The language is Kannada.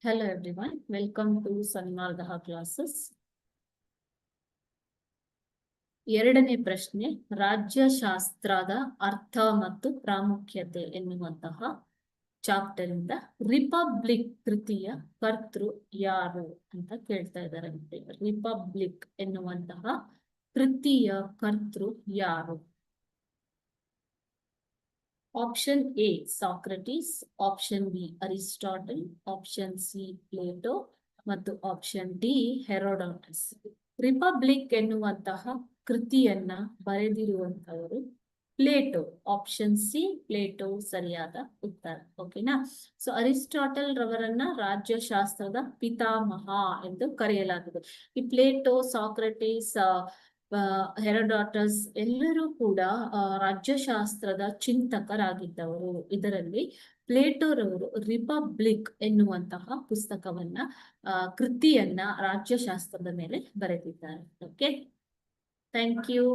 Hello everyone, welcome to Sanmardaha classes. ಎರಡನೇ ಪ್ರಶ್ನೆ, ರಾಜ್ಯಶಾಸ್ತ್ರದ ಅರ್ಥ ಮತ್ತು ಪ್ರಾಮುಖ್ಯತೆ ಎನ್ನುವಂತಹ ಚಾಪ್ಟರ್ ಇಂದ ರಿಪಬ್ಲಿಕ್ ಕೃತಿಯ ಕರ್ತೃ ಯಾರು ಅಂತ ಕೇಳ್ತಾ ಇದ್ದಾರೆ. ರಿಪಬ್ಲಿಕ್ ಎನ್ನುವಂತಹ ಕೃತಿಯ ಕರ್ತೃ ಯಾರು? Option A Socrates, option B Aristotle, option C Plato ಮತ್ತು ಆಪ್ಷನ್ ಡಿ ಹೆರೋಡಾಟಸ್. ರಿಪಬ್ಲಿಕ್ ಎನ್ನುವಂತಹ ಕೃತಿಯನ್ನ ಬರೆದಿರುವಂತವರು ಪ್ಲೇಟೋ. ಆಪ್ಷನ್ ಸಿ ಪ್ಲೇಟೋ ಸರಿಯಾದ ಉತ್ತರ. ಓಕೆನಾ? ಸೊ ಅರಿಸ್ಟಾಟಲ್ ರವರನ್ನ ರಾಜ್ಯಶಾಸ್ತ್ರದ ಪಿತಾಮಹ ಎಂದು ಕರೆಯಲಾಗಿದೆ. ಈ ಪ್ಲೇಟೋ, ಸಾಕ್ರಟೀಸ್, ಹೆರೋಡಾಟಸ್ ಎಲ್ಲರೂ ಕೂಡ ರಾಜ್ಯಶಾಸ್ತ್ರದ ಚಿಂತಕರಾಗಿದ್ದವರು. ಇದರಲ್ಲಿ ಪ್ಲೇಟೋರವರು ರಿಪಬ್ಲಿಕ್ ಎನ್ನುವಂತಹ ಪುಸ್ತಕವನ್ನ ಕೃತಿಯನ್ನ ರಾಜ್ಯಶಾಸ್ತ್ರದ ಮೇಲೆ ಬರೆದಿದ್ದಾರೆ. Okay, thank you.